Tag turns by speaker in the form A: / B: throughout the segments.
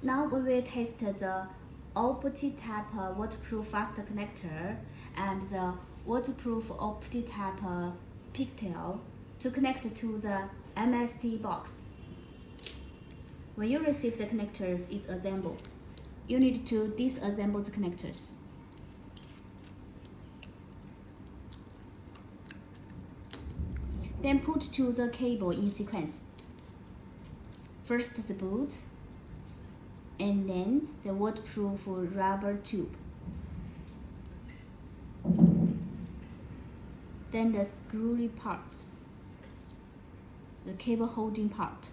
A: Now we will test the optitap waterproof fast connector and the waterproof optitap pigtail to connect to the MST box. When you receive the connectors is assembled, you need to disassemble the connectors. Then put to the cable in sequence. First the boot, and then the waterproof rubber tube. Then the screwy parts, the cable holding part.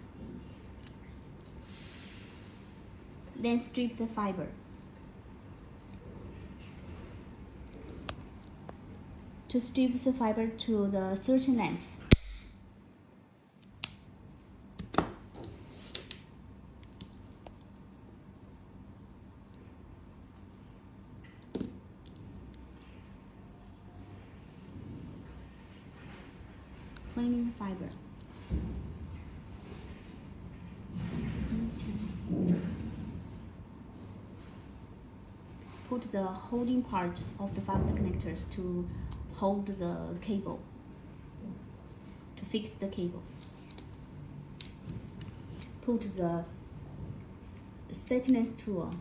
A: Then strip the fiber. To strip the fiber to the certain length. Cleaning fiber. Put the holding part of the fast connectors to hold the cable, to fix the cable. Put the thickness tool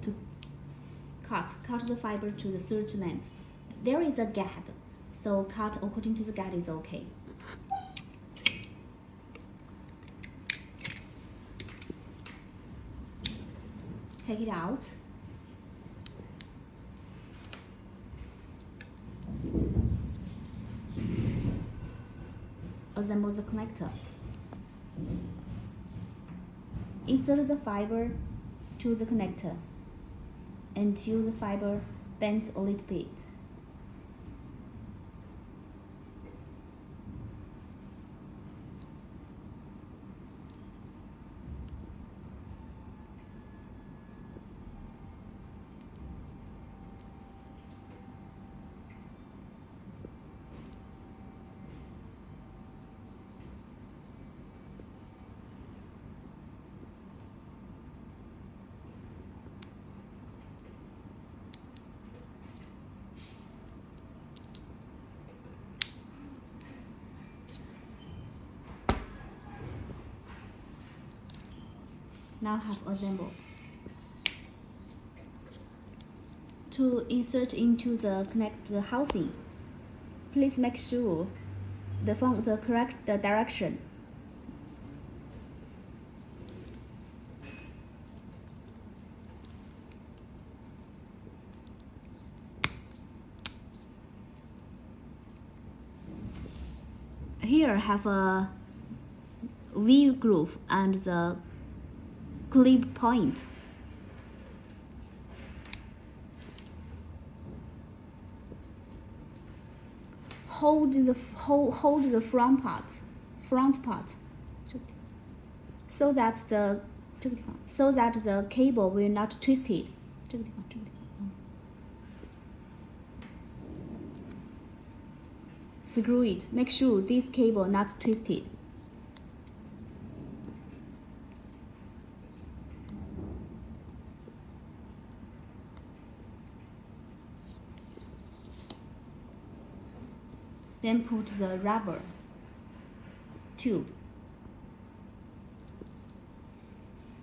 A: to cut the fiber to the certain length. There is a gap, so cut according to the gap is okay. Take it out. Assemble the connector. Insert the fiber to the connector until the fiber bends a little bit. Now have assembled. To insert into the connector housing, please make sure the correct direction. Here have a V groove and the clip point. Hold the front part, so that the cable will not twist it. Screw it. Make sure this cable not twisted. Then put the rubber tube.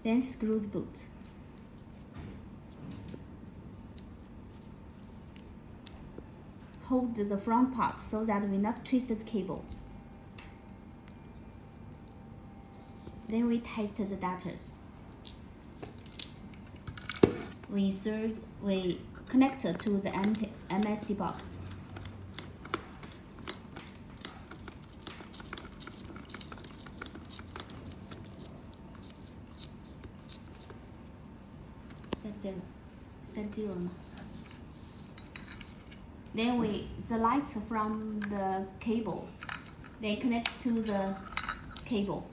A: Then screw the boot. Hold the front part so that we not twist the cable. Then we test the datas. We connect to the MST box. Set zero. Then the light from the cable, they connect to the cable.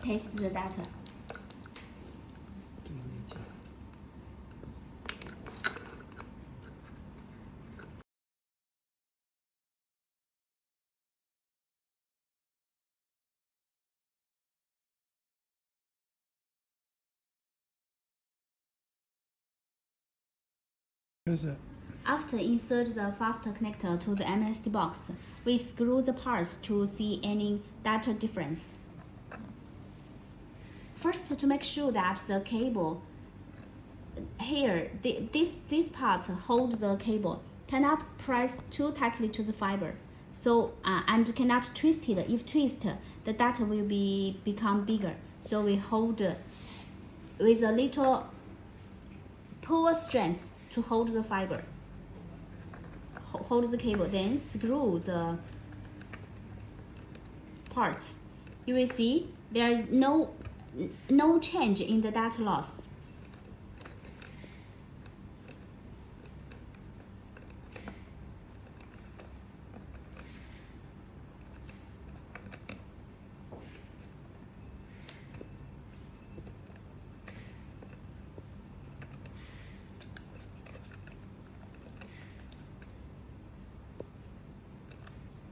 A: Test the data. After insert the faster connector to the MST box, we screw the parts to see any data difference. First, to make sure that the cable here, this part holds the cable, cannot press too tightly to the fiber, so and cannot twist it. If twist, the data will become bigger. So we hold with a little pull strength to hold the fiber, hold the cable, then screw the parts. You will see there is no change in the data loss.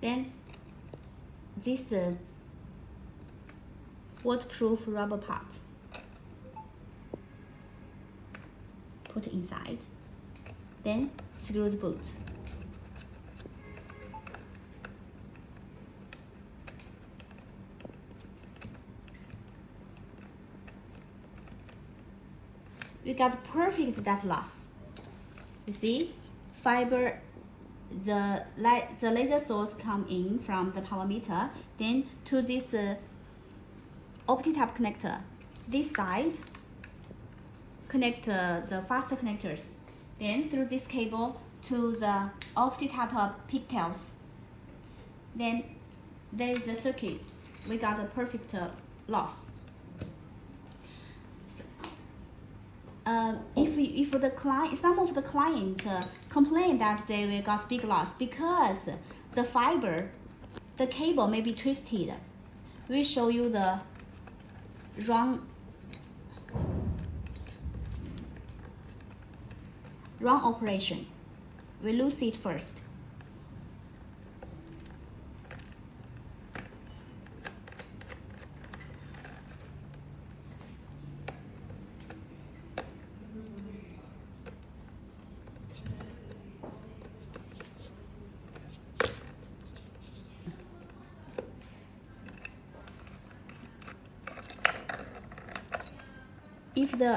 A: Then this waterproof rubber part put inside, then screw the bolt. We got perfect data loss. You see, fiber, the laser source come in from the power meter, then to this optitap connector. This side connect the faster connectors, then through this cable to the optitap pigtails. Then there is the circuit. We got a perfect loss. If the client, some of the client complain that they will got big loss because the fiber, the cable may be twisted. We show you the wrong operation. We lose it first.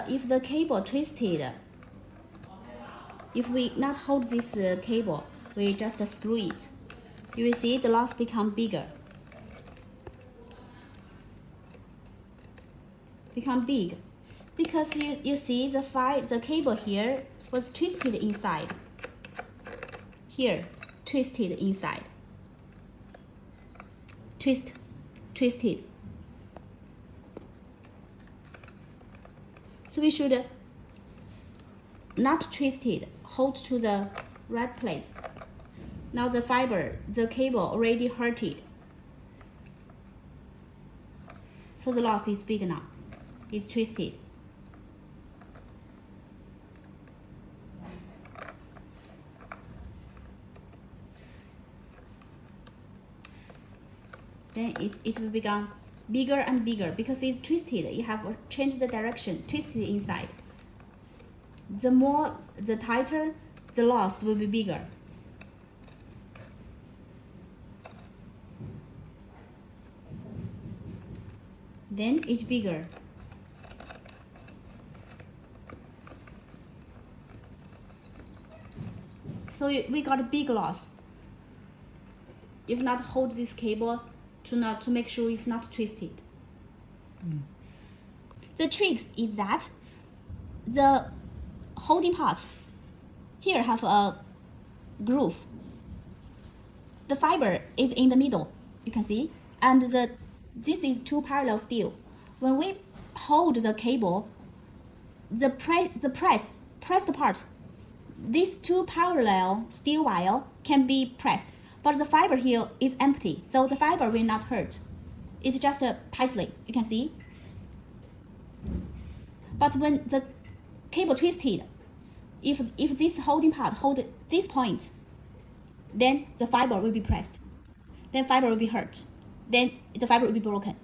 A: If the cable twisted, if we not hold this cable, we just screw it. You will see the loss become bigger. Become big. Because you see the cable here was twisted inside. Here, twisted inside. Twisted. So we should not twist it, hold to the right place. Now the fiber, the cable already hurted. So the loss is big now. It's twisted. Then it will become bigger and bigger because it's twisted. You have changed the direction, twisted inside. The tighter, the loss will be bigger. Then it's bigger. So we got a big loss. If not hold this cable to make sure it's not twisted. The trick is that the holding part here have a groove. The fiber is in the middle, you can see, and this is two parallel steel. When we hold the cable, the pressed part, these two parallel steel wire can be pressed. But the fiber here is empty, so the fiber will not hurt. It's just tightly, you can see. But when the cable twisted, if this holding part hold this point, then the fiber will be pressed. Then fiber will be hurt. Then the fiber will be broken.